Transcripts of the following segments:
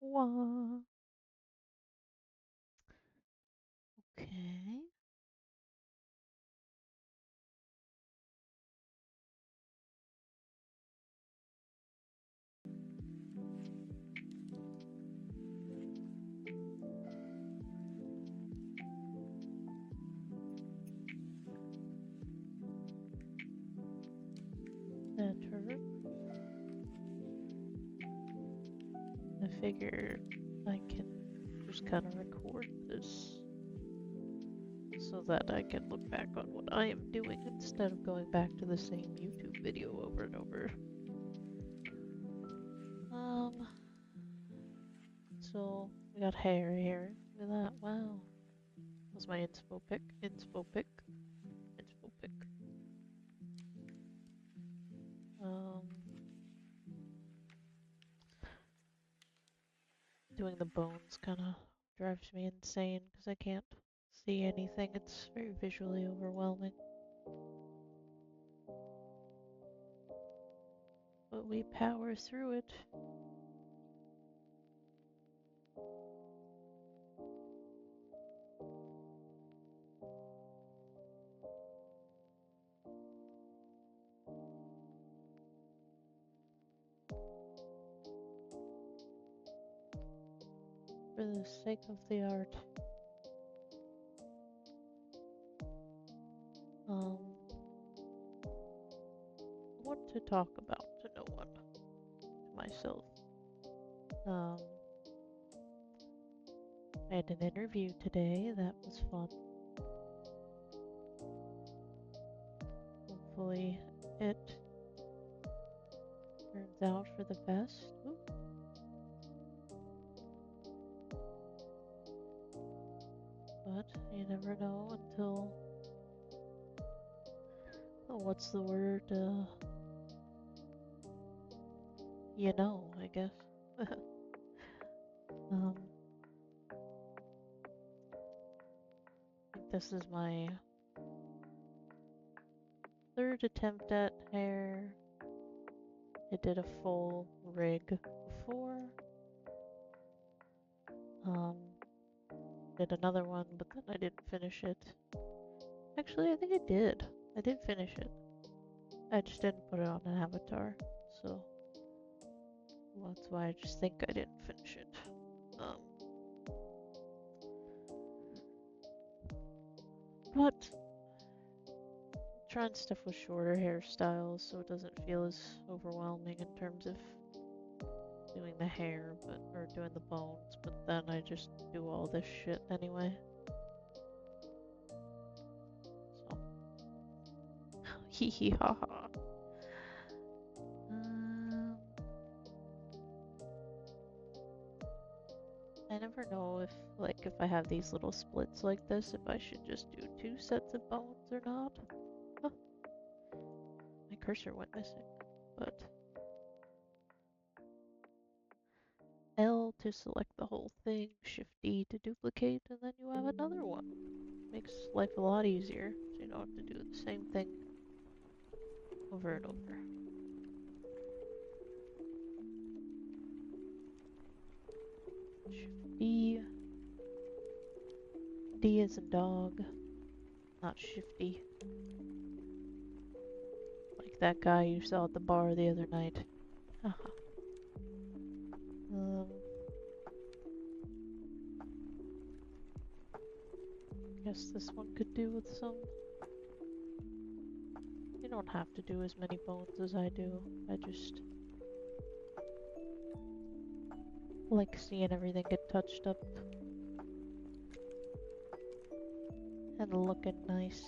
Wah. Okay. Better. I figure I can just kind of record this so that I can look back on what I am doing instead of going back to the same YouTube video over and over. So we got hair here. Look at that. Wow. That was my inspo pick. Inspo pick. Inspo pick. Um, Doing the bones kind of drives me insane because I can't see anything. It's very visually overwhelming. But we power through it. For the sake of the art. Um, what to talk about to no one. To myself. Um, I had an interview today. That was fun. Hopefully it turns out for the best. Ooh. But you never know until, oh, what's the word? You know, I guess. um, I think this is my third attempt at hair. I did a full rig before. Um, did another one, but then I didn't finish it. Actually, I think I did. I did finish it. I just didn't put it on an avatar, so that's why I just think I didn't finish it. But trying stuff with shorter hairstyles so it doesn't feel as overwhelming in terms of doing the hair, or doing the bones, but then I just do all this shit anyway. So, hee hee ha ha. I never know if, if I have these little splits like this, if I should just do 2 sets of bones or not. Huh. My cursor went missing, but L to select the whole thing, Shift D to duplicate, and then you have another one. Makes life a lot easier, so you don't have to do the same thing over and over. Shift D. D is in dog, not shifty. Like that guy you saw at the bar the other night. Haha. Guess this one could do with some. You don't have to do as many bones as I do. I just like seeing everything get touched up and looking nice.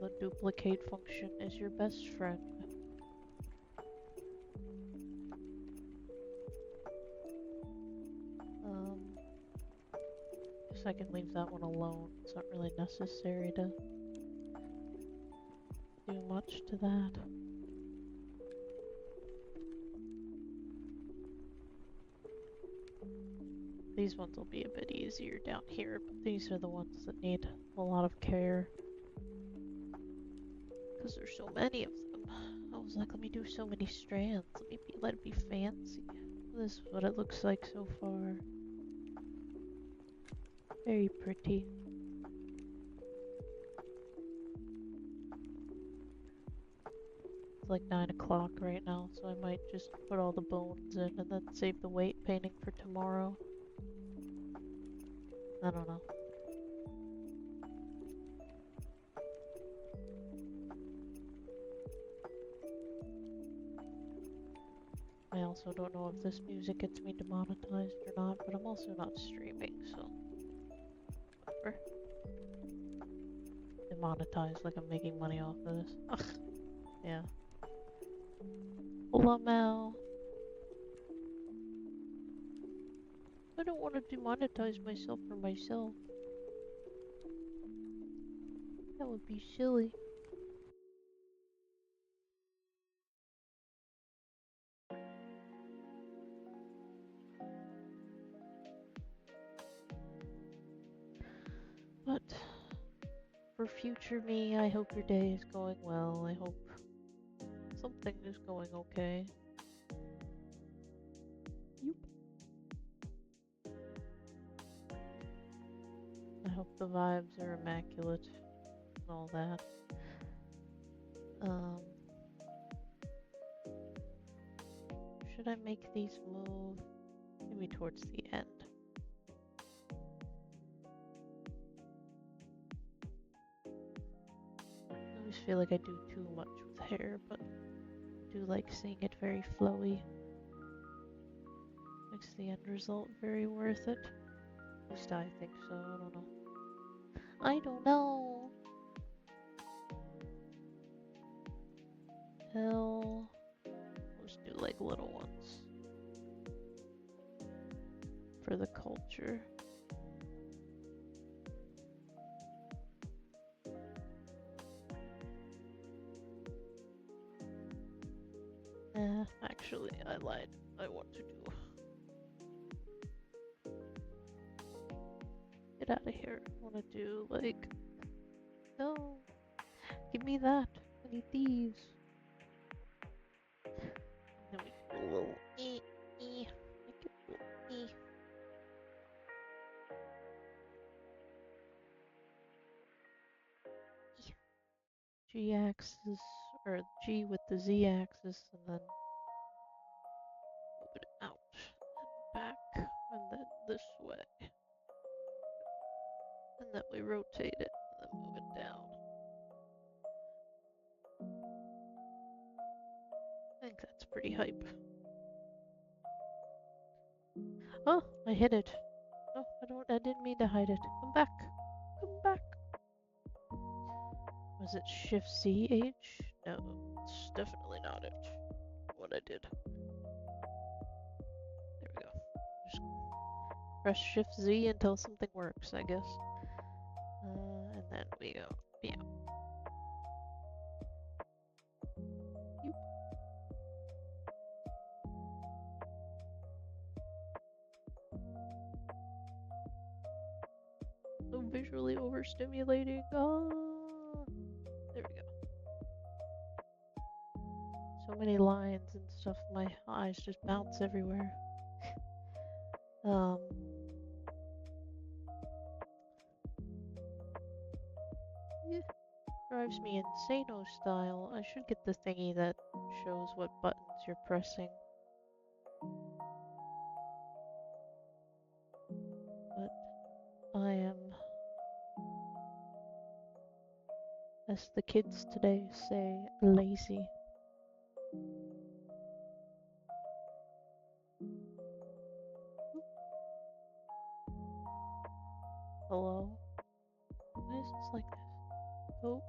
The duplicate function is your best friend. Guess I can leave that one alone. It's not really necessary to do much to that. These ones will be a bit easier down here, but these are the ones that need a lot of care. Because there's so many of them. I was like, let me do so many strands. Let it be fancy. This is what it looks like so far. Very pretty. It's like 9 o'clock right now, so I might just put all the bones in and then save the weight painting for tomorrow. I don't know. I also don't know if this music gets me demonetized or not, but I'm also not streaming, so whatever. Demonetized like I'm making money off of this. Ugh. Yeah. Hola, Mal. I don't want to demonetize myself for myself. That would be silly. But for future me, I hope your day is going well. I hope something is going okay. Yep. I hope the vibes are immaculate and all that. Should I make these move? Maybe towards the end. I always feel like I do too much with hair, but I do like seeing it very flowy. Makes the end result very worth it. At least I think so, I don't know. I don't know! Hell... Let's do like little ones. For the culture. Actually, I lied. I want to do... Get out of here. I want to do, like... No! Give me that! I need these! Then we do a little Make it a little G axis, or G with the Z axis, and then move it out and back, and then this way. And then we rotate it, and then move it down. I think that's pretty hype. Oh, I hid it. No, I didn't mean to hide it. Come back. Come back. Was it Shift C H? No, it's definitely not it. What I did. There we go. Just press Shift Z until something works, I guess. And then we go, yeah. Yoop. So visually overstimulating. Oh, there we go. So many lines and stuff. My eyes just bounce everywhere. Yeah, drives me insano style. I should get the thingy that shows what buttons you're pressing. But I am, as the kids today say, lazy. Hello? Why is this like this? Go,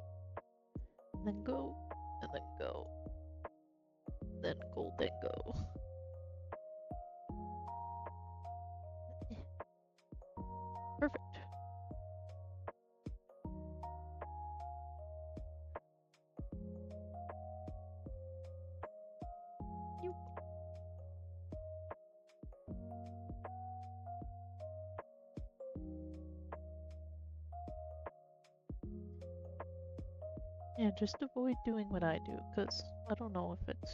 then go, and then go, then golden go. Perfect. Yoop. Yeah, just avoid doing what I do, because I don't know if it's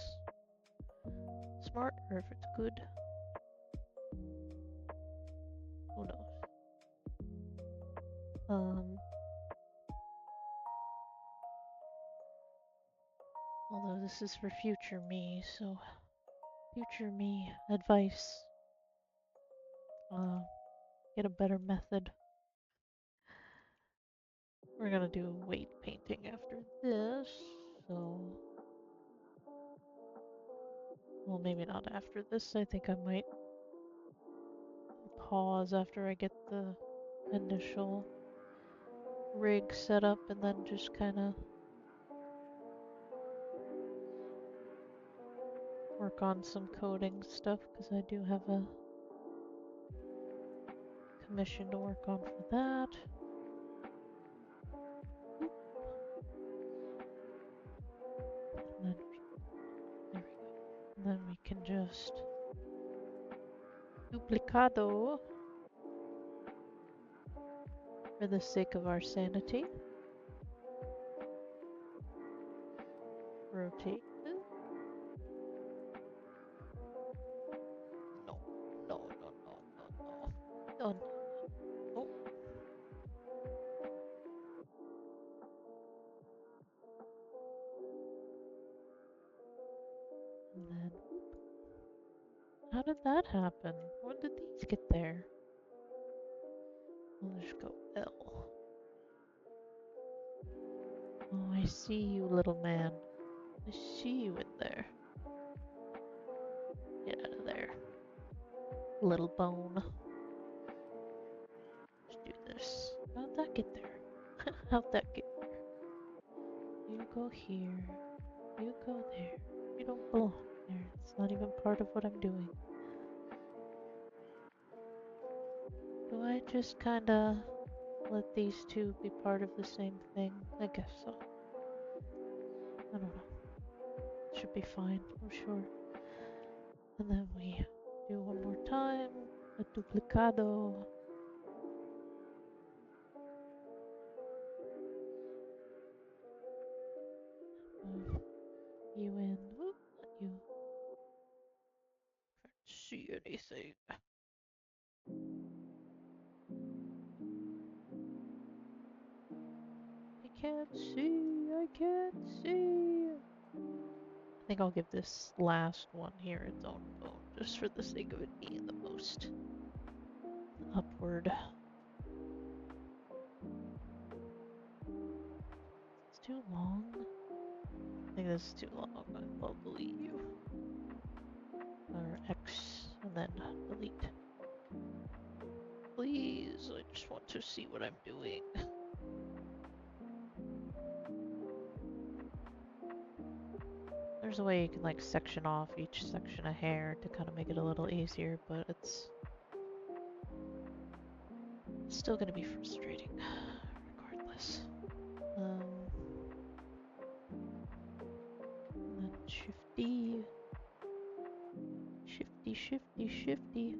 smart or if it's good. Who knows? Although this is for future me, so future me advice. Get a better method. We're gonna do weight painting after this, so... Well, maybe not after this. I think I might pause after I get the initial rig set up and then just kind of work on some coding stuff, because I do have a commission to work on for that. And then there we go. And then we can just duplicado for the sake of our sanity. Rotate. No, no, no, no, no, no. No, no. Oh. And then, how did that happen? When did these get there? We'll just go L. Oh, I see you, little man. I see you in there. Get out of there. Little bone. Let's do this. How'd that get there? How'd that get there? You go here. You go there. You don't belong there. It's not even part of what I'm doing. Do I just kinda let these two be part of the same thing? I guess so. I don't know. Should be fine, I'm sure. And then we do one more time. A duplicado. Move you in. Oop, not you. Can't see anything. I can't see. I can't see. I think I'll give this last one here its own bone, just for the sake of it being the most upward. It's too long. I think this is too long. I'll delete you. Or X, and then delete. Please, I just want to see what I'm doing. There's a way you can like section off each section of hair to kind of make it a little easier, but it's still gonna be frustrating, regardless. And then shifty, shifty, shifty, shifty.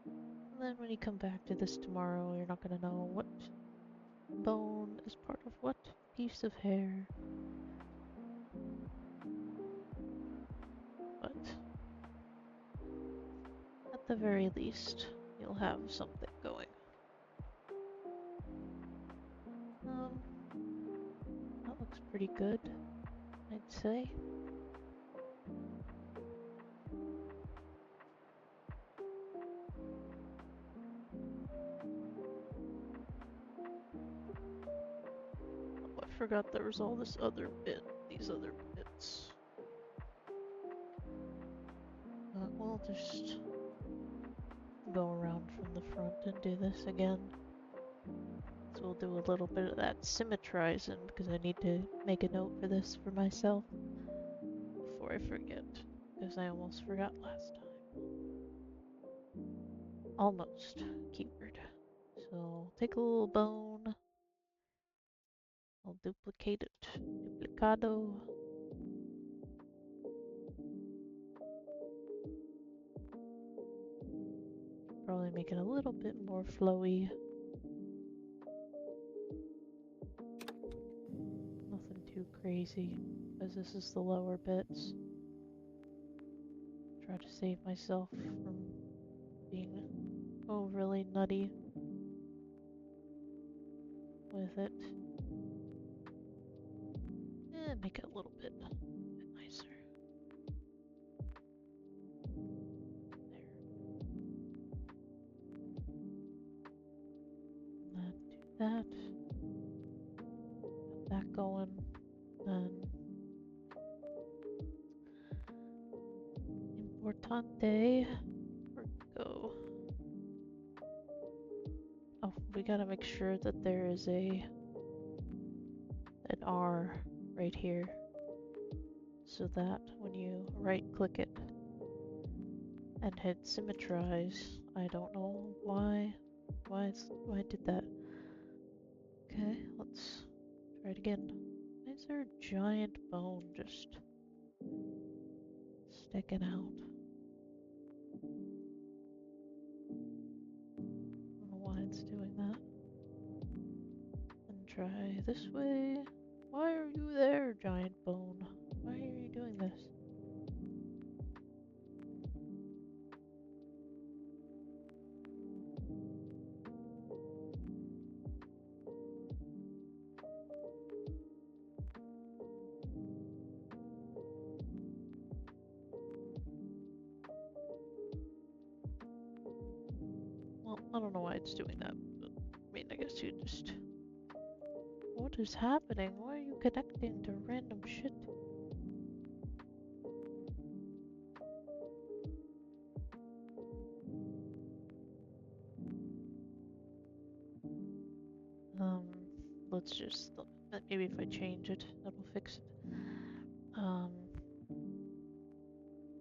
And then when you come back to this tomorrow, you're not gonna know what bone is part of what piece of hair. But at the very least, you'll have something going. That looks pretty good, I'd say. Oh, I forgot there was all this other bit, these other bits. We'll just go around from the front and do this again. So we'll do a little bit of that symmetrizing, because I need to make a note for this for myself before I forget, because I almost forgot last time. Almost keyword. So take a little bone. I'll duplicate it. Duplicado. Probably make it a little bit more flowy. crazy, because this is the lower bits. Try to save myself from being overly nutty with it. Make it a little bit nicer. There. And do that. Got that going. Then importante. Where'd it go? Oh, we gotta make sure that there is an R right here, so that when you right click it and hit symmetrize, I don't know why I did that. Okay, let's try it again. Why is there a giant bone just sticking out? I don't know why it's doing that. And try this way. Why are you there, giant bone? Why are you doing this? Well, I don't know why it's doing that, but I mean, I guess you just... What is happening? Why are you connecting to random shit? Let's just... Maybe if I change it, that'll fix it.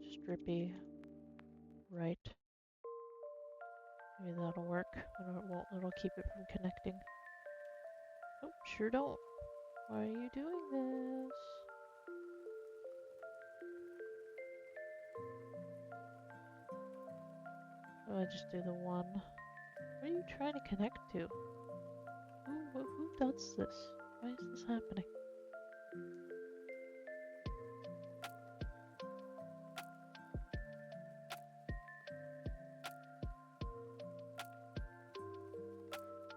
Strippy right. Maybe that'll work. It'll keep it from connecting. Nope, sure don't. Why are you doing this? Oh, I just do the one. What are you trying to connect to? Who does this? Why is this happening?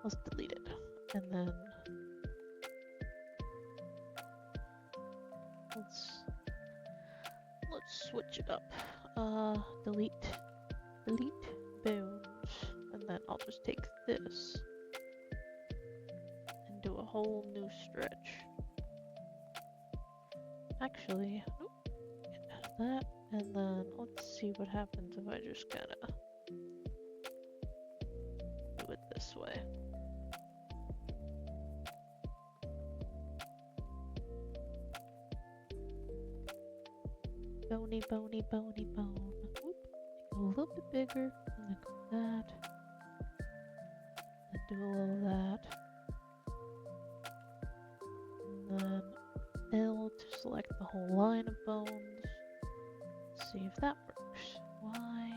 Let's delete it. And then let's switch it up. Delete bones. And then I'll just take this and do a whole new stretch. Actually, nope, get out of that. And then let's see what happens if I just kinda do it this way. Bony, bony, bony, bone. Whoop. Make it a little bit bigger. And then go that. And do a little of that. And then L to select the whole line of bones. See if that works. Why?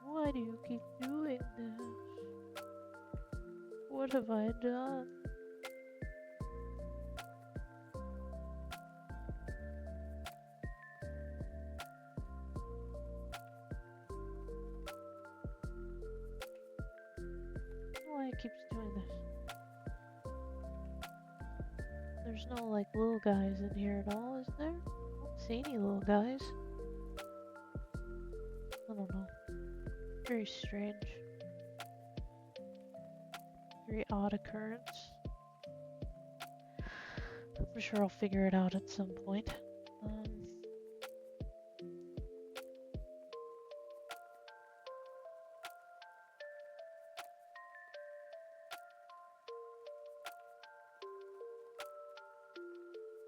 Why do you keep doing this? What have I done? Why it keeps doing this? There's no like little guys in here at all, is there? I don't see any little guys. I don't know. Very strange. Very odd occurrence. I'm sure I'll figure it out at some point.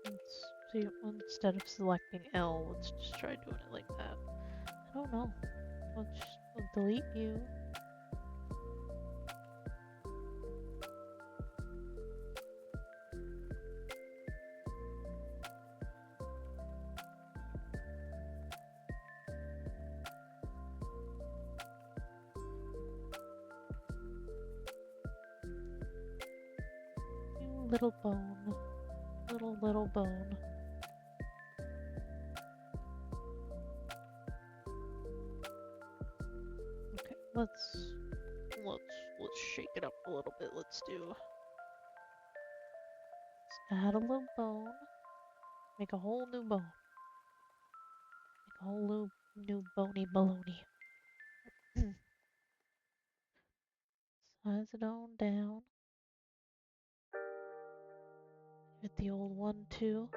Let's see, instead of selecting L, let's just try doing it like that. I don't know. We'll delete you. little bone. Little bone. Okay, let's shake it up a little bit. Let's add a little bone. Make a whole new bone. Make a whole new bony baloney. Size it on down. Get the old one too.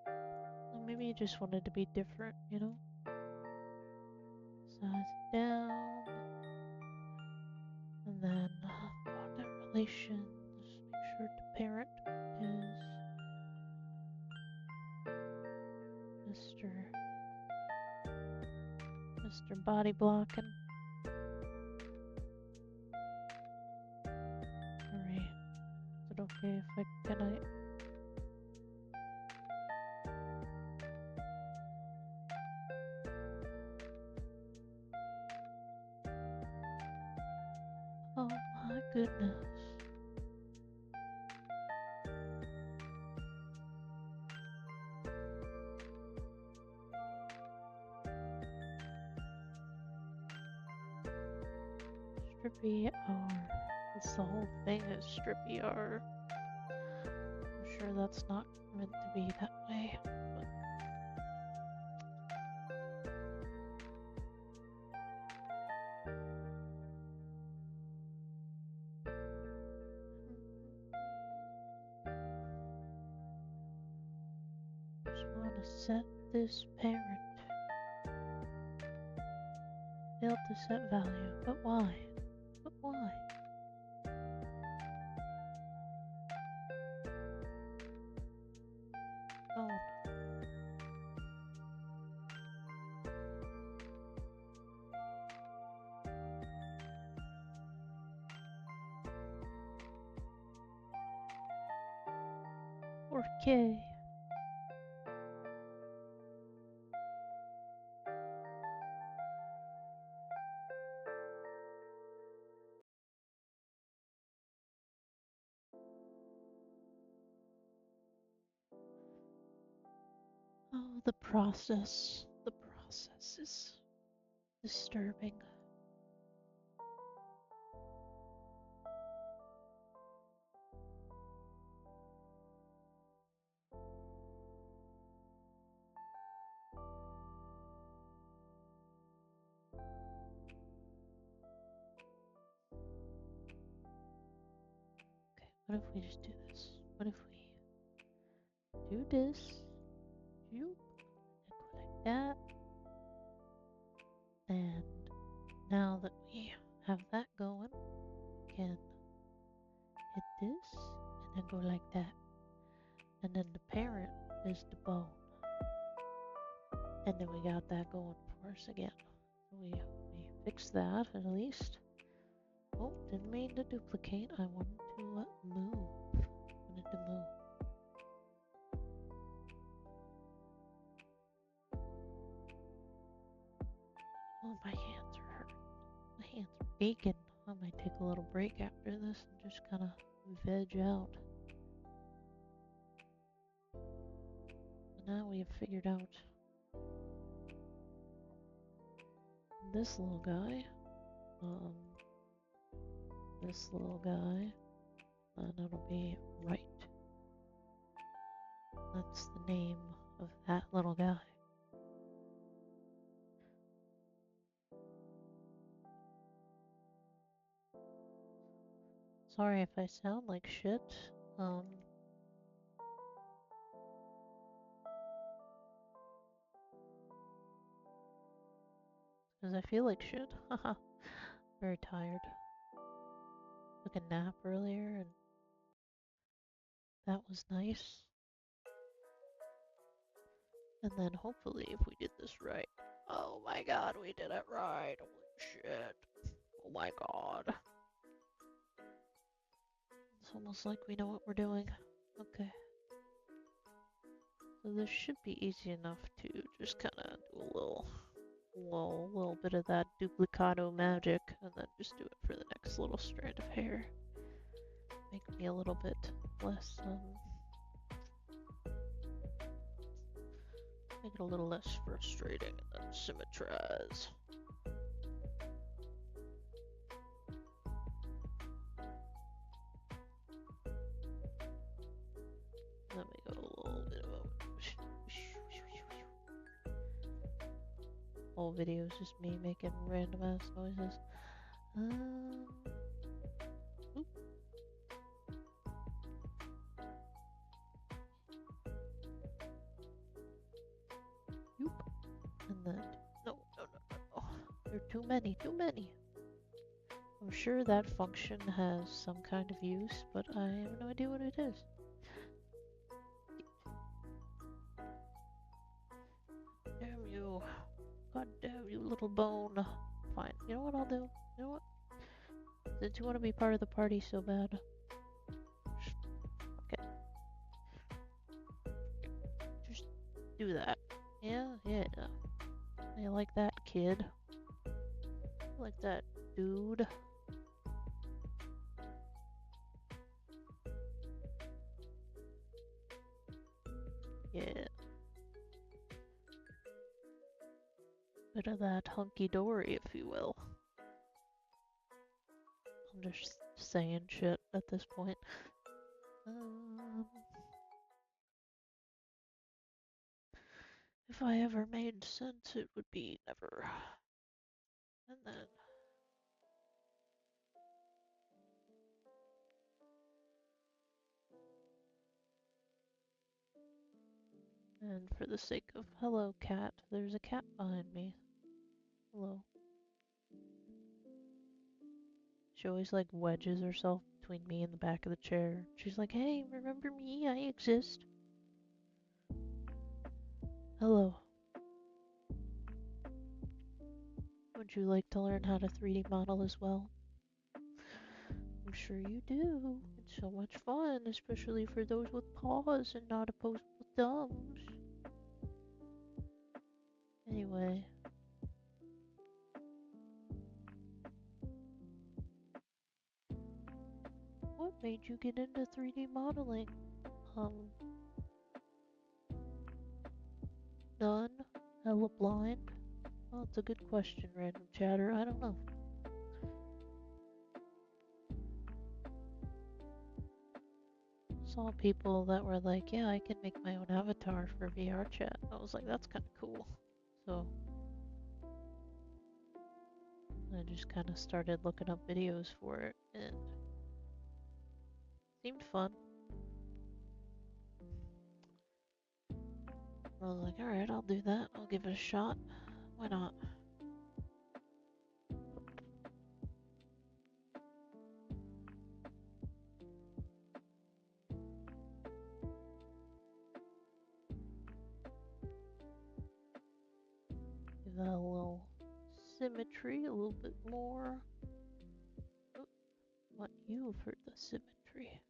Or maybe you just wanted to be different, you know? Size it down. And then contact relations. Make sure the parent is Mr. Body Blocking. Alright. Is it okay if can I? Oh my goodness. Strippy R. That's the whole thing is Strippy R. I'm sure that's not meant to be that way, but just want to set this parent. Failed to set value, but why? But why? Oh. Okay. Oh, the process. The process is disturbing. Okay, what if we just do this? What if we do this? Yoop, and go like that. And now that we have that going, we can hit this and then go like that. And then the parent is the bone. And then we got that going for us again. We fixed that at least. Oh, didn't mean to duplicate. I wanted to move. Oh, my hands are hurt. My hands are aching. I might take a little break after this and just kind of veg out. But now we have figured out this little guy. This little guy. And it'll be right. That's the name of that little guy. Sorry if I sound like shit. Because I feel like shit. Haha. Very tired. Took a nap earlier and that was nice. And then hopefully if we did this right. Oh my god, we did it right. Holy shit. Oh my god. It's almost like we know what we're doing. Okay. So this should be easy enough to just kind of do a little bit of that duplicado magic and then just do it for the next little strand of hair. make me a little bit less, make it a little less frustrating, and then symmetrize. Let me go a little bit of a whole video is just me making random ass noises. Oop. Yoop. And then no. There are too many. I'm sure that function has some kind of use, but I have no idea what it is. Damn you. God damn you, little bone. Fine. You know what I'll do? You know what? Since you want to be part of the party so bad. Okay. Just do that. Yeah. You like that, kid? You like that, dude? Yeah. Bit of that hunky-dory, if you will. I'm just saying shit at this point. If I ever made sense, it would be never. And then... And for the sake of hello, cat, there's a cat behind me. Hello. She always like wedges herself between me and the back of the chair. She's like, hey, remember me? I exist. Hello. Would you like to learn how to 3D model as well? I'm sure you do. It's so much fun, especially for those with paws and not opposed with thumbs. Anyway. What made you get into 3D modeling? None? Hella blind? Well, it's a good question, random chatter. I don't know. Saw people that were like, yeah, I can make my own avatar for vrchat. I was like, that's kind of cool. So I just kind of started looking up videos for it, and it seemed fun. I was like, alright, I'll do that. I'll give it a shot. Why not? Give that a little symmetry, a little bit more. Oh, want you for the symmetry.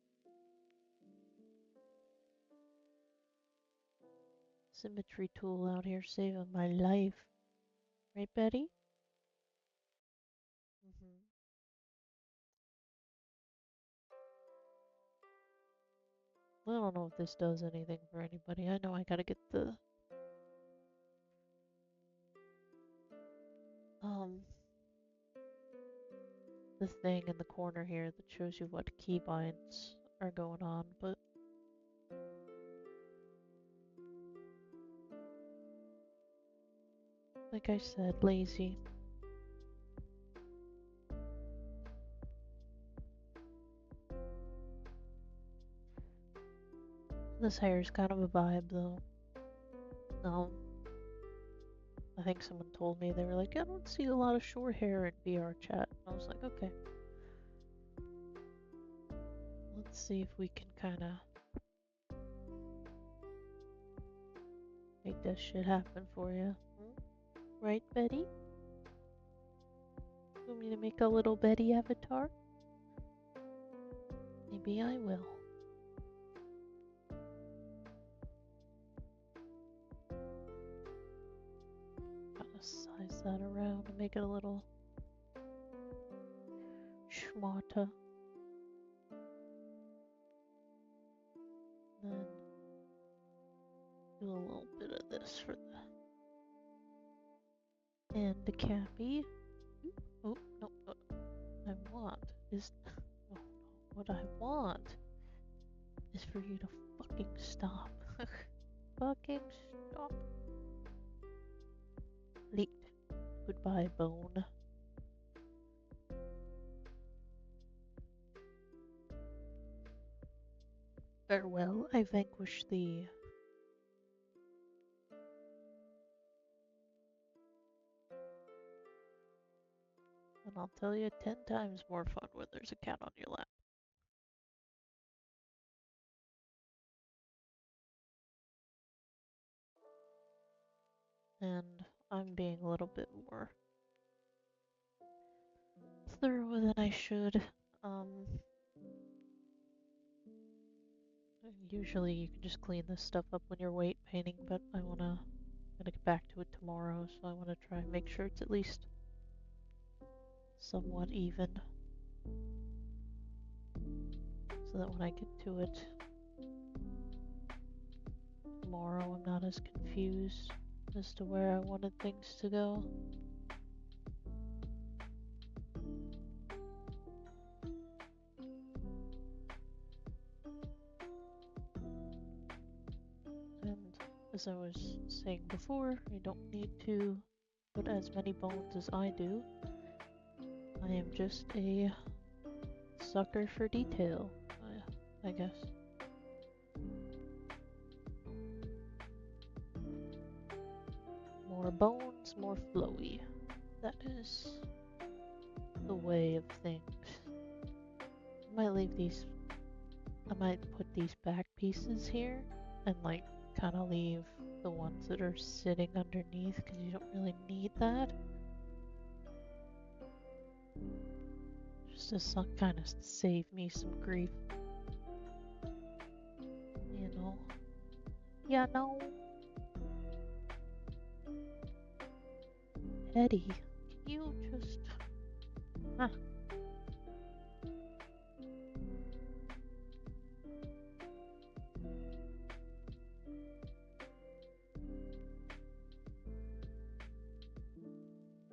Symmetry tool out here saving my life. Right, Betty? I don't know if this does anything for anybody. I know I gotta get the thing in the corner here that shows you what keybinds are going on, but like I said, lazy. This hair is kind of a vibe though. I think someone told me, they were like, I don't see a lot of short hair in vrchat. I was like, okay. Let's see if we can kind of make this shit happen for you. Right, Betty? Want me to make a little Betty avatar? Maybe I will. Gotta size that around to make it a little schmata. Do a little bit of this for the handicappy. Oh, no, what I want is... No, what I want is for you to fucking stop. Fucking stop. Late. Goodbye, bone. Farewell, I vanquish thee. And I'll tell you, 10 times more fun when there's a cat on your lap. And I'm being a little bit more thorough than I should. Usually you can just clean this stuff up when you're weight painting, but I'm gonna get back to it tomorrow, so I wanna try and make sure it's at least somewhat even. So that when I get to it tomorrow, I'm not as confused as to where I wanted things to go. And as I was saying before, you don't need to put as many bones as I do. I am just a sucker for detail, I guess. More bones, more flowy. That is the way of things. I might put these back pieces here and like kind of leave the ones that are sitting underneath because you don't really need that. Just to kind of save me some grief. You know? Yeah, no. Eddie, can you just... Huh.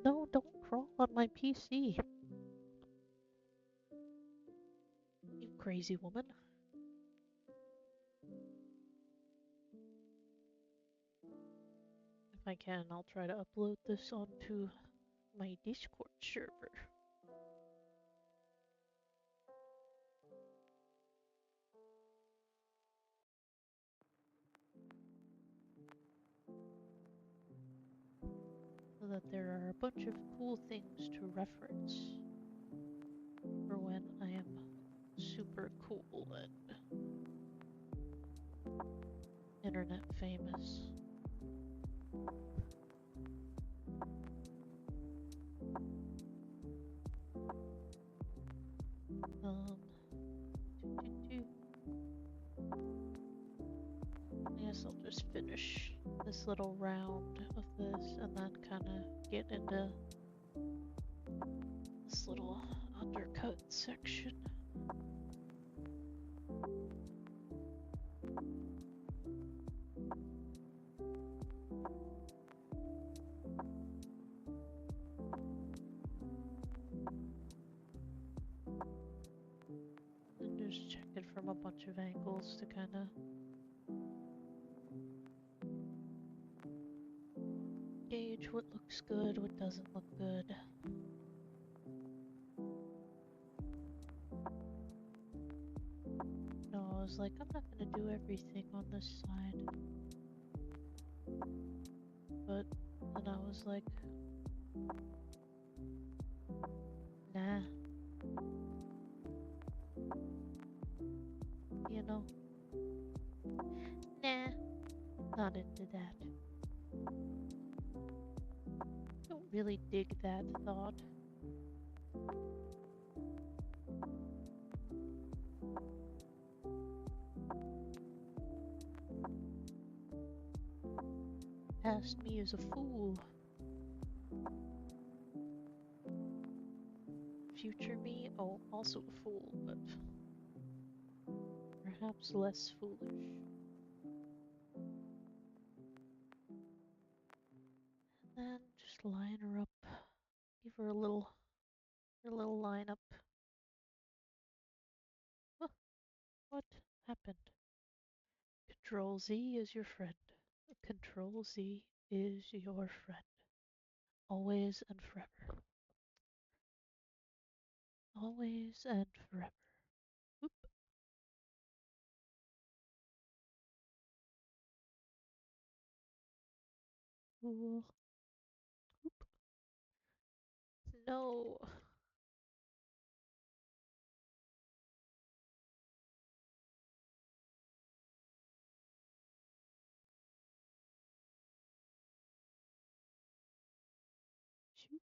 No, don't crawl on my PC. You crazy woman. If I can, I'll try to upload this onto my Discord server. So that there are a bunch of cool things to reference for when I am super cool and internet famous. I guess I'll just finish this little round of this and then kind of get into this little undercut section. And just check it from a bunch of angles to kind of gauge what looks good, what doesn't look good. No, I was like, I'm not gonna do everything on this side. But then I was like, nah. You know? Nah. Not into that. Don't really dig that thought. Past me is a fool. Future me, oh, also a fool, but perhaps less foolish. line her up. Give her a little line up. Huh, what happened? Control Z is your friend. Control Z is your friend. Always and forever. Always and forever. Oop. Cool. Oop. No. Shoop.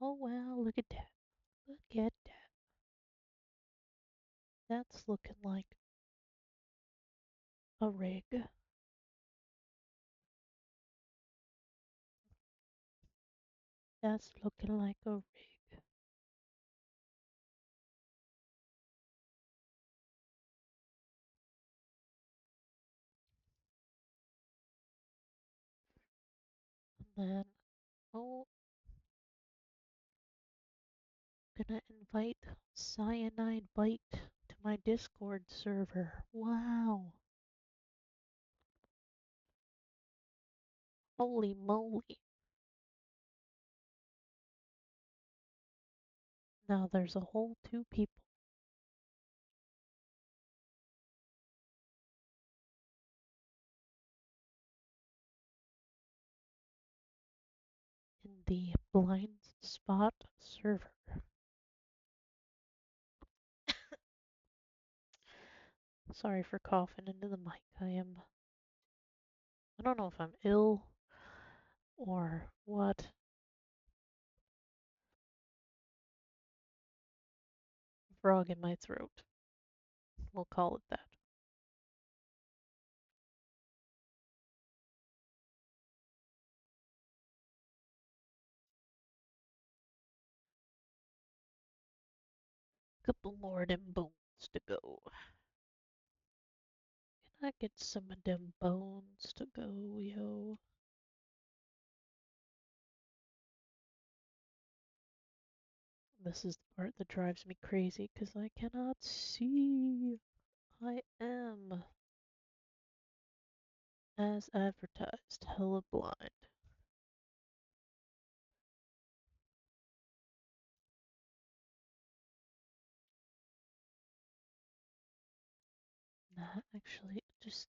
Oh wow, look at that. Look at that. That's looking like a rig. That's looking like a rig. And then, oh, gonna invite Cyanide Bite to my Discord server. Wow. Holy moly. Now there's a whole two people in the blind spot server. Sorry for coughing into the mic. I don't know if I'm ill or what. Frog in my throat. We'll call it that. Couple more of them bones to go. Can I get some of them bones to go, yo? This is the part that drives me crazy because I cannot see. I am, as advertised, hella blind. Nah, actually, just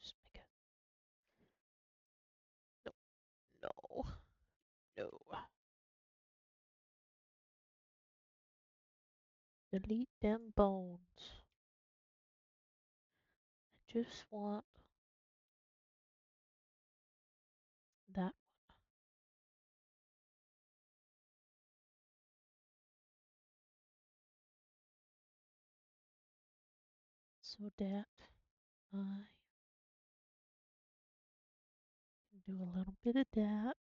make a. No, no, no. Delete them bones. I just want that. So that I can do a little bit of that,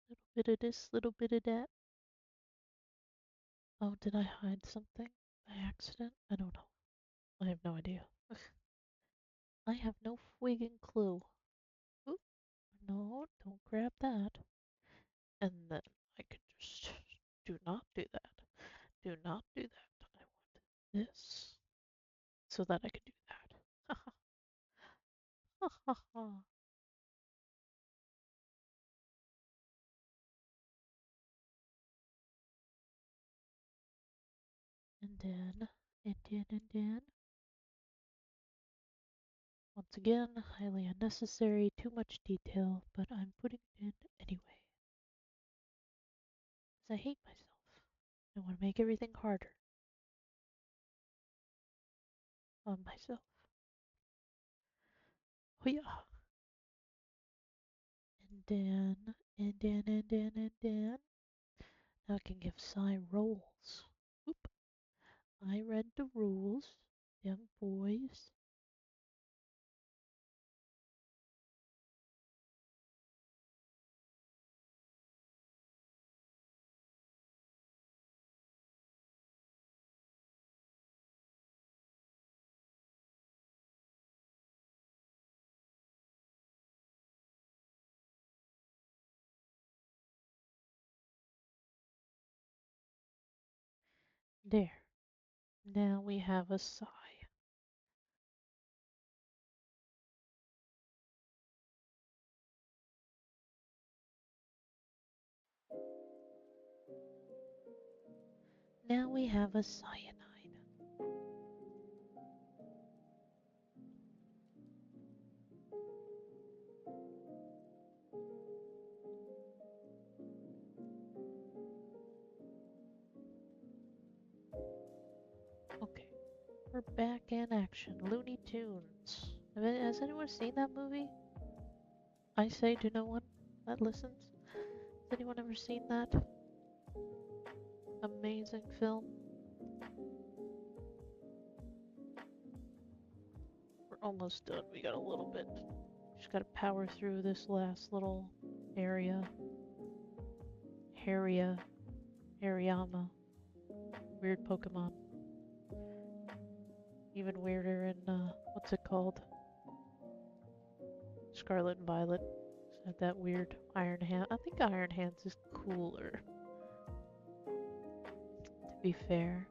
little bit of this, little bit of that. Oh, did I hide something by accident? I don't know. I have no idea. I have no friggin' clue. Oop, no, don't grab that. And then I could just do not do that. Do not do that. I want this so that I could do that. Ha ha ha. And then, and then. Once again, highly unnecessary, too much detail, but I'm putting it in anyway. Because I hate myself. I want to make everything harder on myself. Oh yeah. And then. Now I can give Psy roles. Oop. I read the rules. Them boys. There. Now we have a sigh. Now we have a cyanide. Okay, we're back in action. Looney Tunes. Has anyone seen that movie? I say to no one that listens. Has anyone ever seen that amazing film? We're almost done. We got a little bit. Just gotta power through this last little area. Haria. Hariyama. Weird Pokemon. Even weirder in, what's it called? Scarlet and Violet. It's had that weird Iron Hand. I think Iron Hands is cooler, to be fair.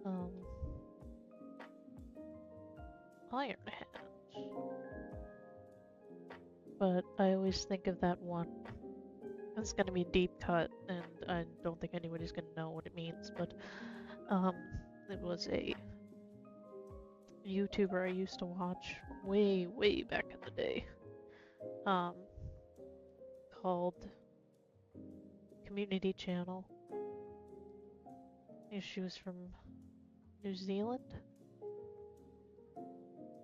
Um, Iron Hands. But I always think of that one. It's gonna be deep cut, and I don't think anybody's gonna know what it means, but, um, it was a YouTuber I used to watch way, way back in the day, um, called Community Channel. And she was from New Zealand.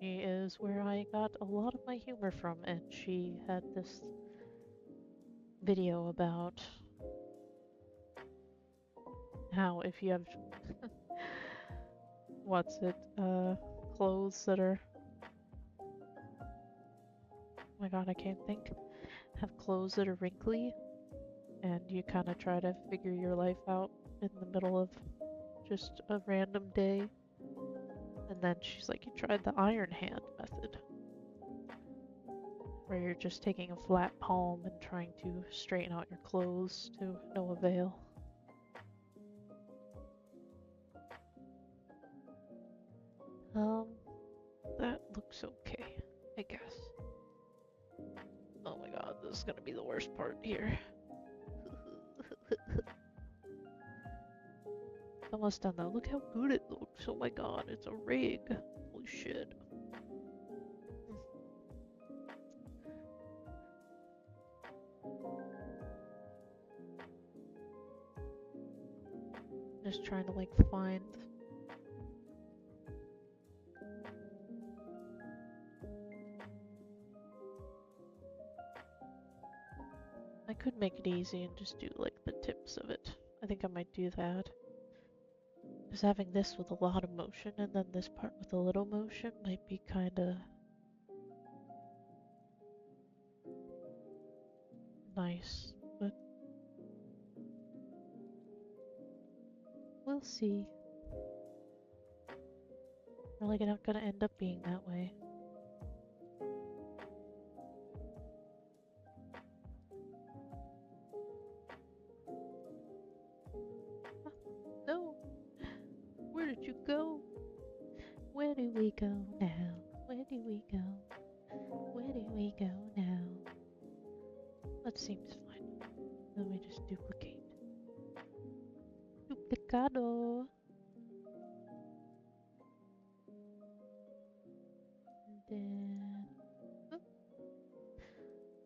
She is where I got a lot of my humor from, and she had this video about how if you have what's it, clothes that are, oh my god, I can't think, have clothes that are wrinkly, and you kind of try to figure your life out in the middle of just a random day. And then she's like, you tried the iron hand method, where you're just taking a flat palm and trying to straighten out your clothes to no avail. Um, that looks okay, I guess. Oh my god, this is gonna be the worst part here. Almost done though. Look how good it looks. Oh my god, it's a rig. Holy shit. Just trying to like find. I could make it easy and just do like the tips of it. I think I might do that. Because having this with a lot of motion and then this part with a little motion might be kinda nice, but we'll see. Probably not gonna end up being that way. Ah, no! Where did you go? Where do we go now? Where do we go? Where do we go now? That seems fine. Let me just duplicate. Duplicado! And then... oh,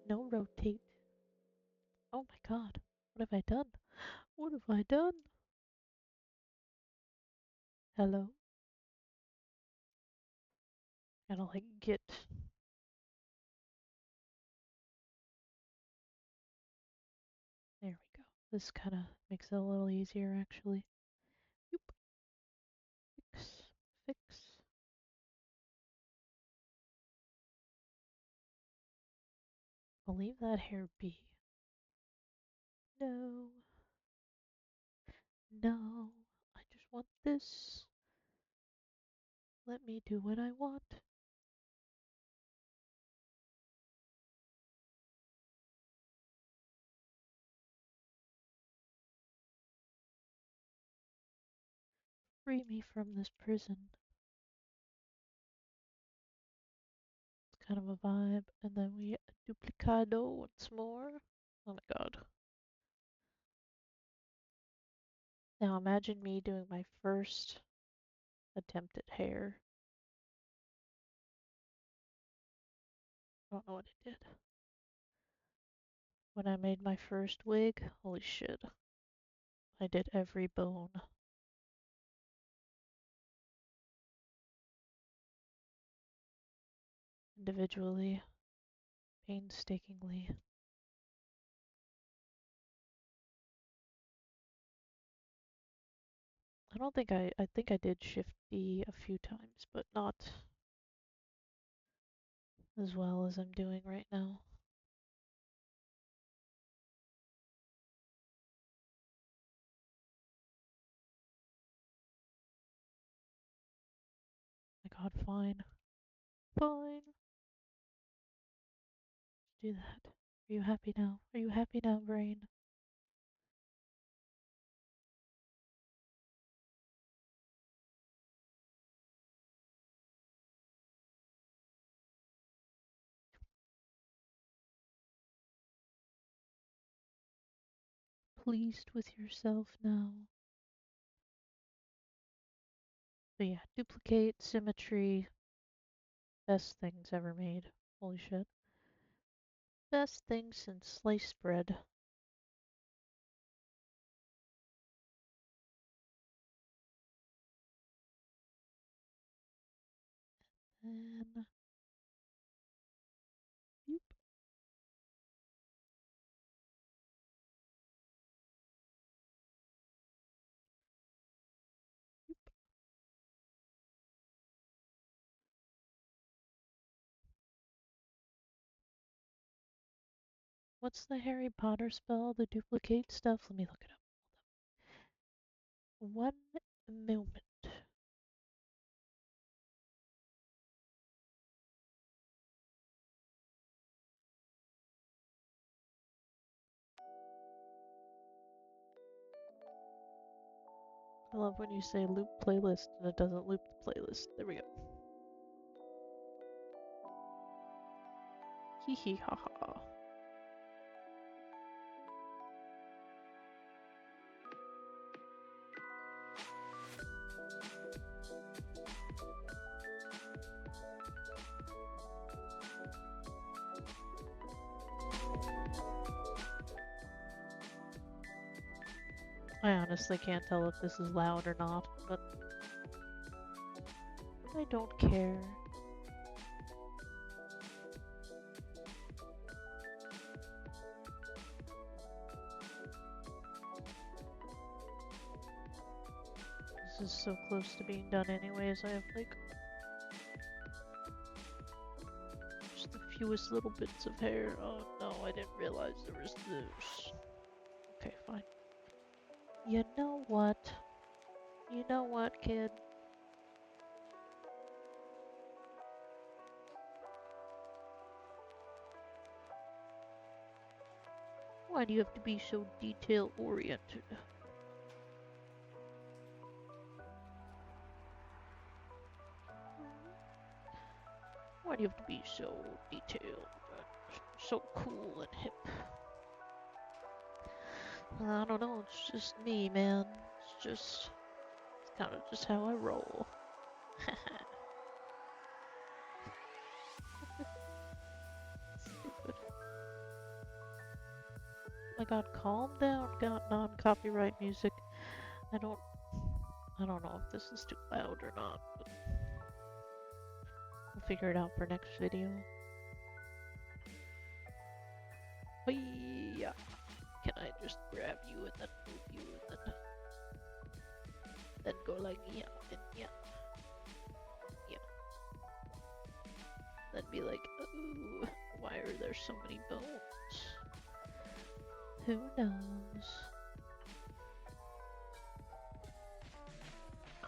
no rotate. Oh my god. What have I done? What have I done? Hello? Gotta like get... There we go. This kinda makes it a little easier actually. Yoop. Fix. Fix. I'll leave that hair be. No. No. I just want this. Let me do what I want. Free me from this prison. It's kind of a vibe. And then we duplicado once more. Oh my god. Now imagine me doing my first attempt at hair. I don't know what I did. When I made my first wig, holy shit. I did every bone. Individually, painstakingly. I don't think I think I did Shift D a few times, but not as well as I'm doing right now. My god, fine. Fine. Do that. Are you happy now? Are you happy now, brain? Pleased with yourself now? But yeah, duplicate, symmetry, best things ever made. Holy shit. Best thing since sliced bread. And boop, boop. What's the Harry Potter spell? The duplicate stuff? Let me look it up. One moment. I love when you say loop playlist and it doesn't loop the playlist. There we go. Hee hee ha ha. I honestly can't tell if this is loud or not, but I don't care. This is so close to being done anyways. I have like just the fewest little bits of hair. Oh no, I didn't realize there was this. Okay, fine. You know what? You know what, kid? Why do you have to be so detail-oriented? Why do you have to be so detailed and so cool and hip? I don't know, it's just me, man. It's kind of just how I roll. Stupid. Oh my god, calm down, got non-copyright music. I don't know if this is too loud or not, but we'll figure it out for next video. Yeah. Can I just grab you and then move you and then go like yeah and yeah. Then be like, ooh, why are there so many bones? Who knows?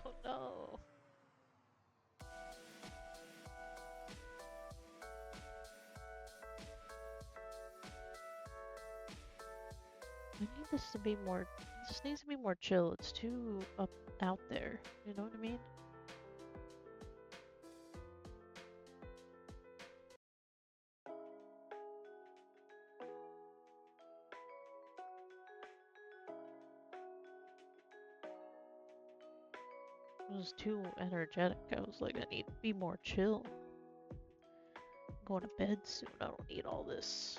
Oh no. I need this to be more This needs to be more chill. It's too up out there. You know what I mean? It was too energetic. I was like, I need to be more chill. I'm going to bed soon. I don't need all this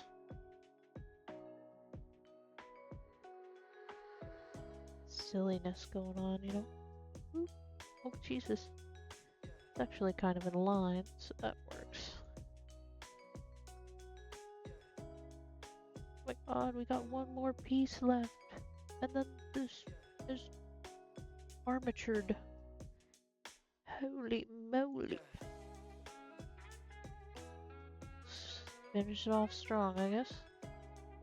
silliness going on, you know? Oop. Oh, Jesus. It's actually kind of in line, so that works. Oh my god, we got one more piece left. And then this is armatured. Holy moly. Finish it off strong, I guess.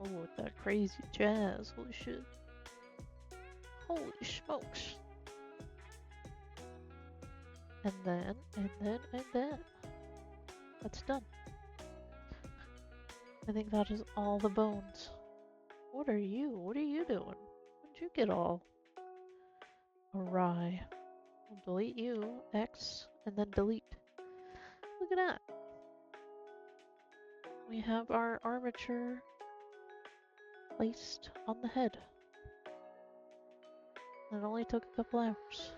Oh, with that crazy jazz. Holy shit. Holy smokes. And then. That's done. I think that is all the bones. What are you? What are you doing? When did you get all awry? We'll delete you, X, and then delete. Look at that. We have our armature placed on the head. It only took a couple hours.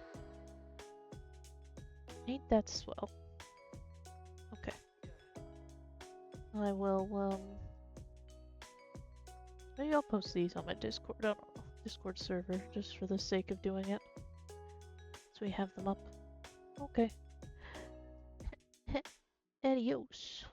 Ain't that swell? Okay. I will, maybe I'll post these on my Discord, I don't know, Discord server, just for the sake of doing it. So we have them up. Okay. Adios.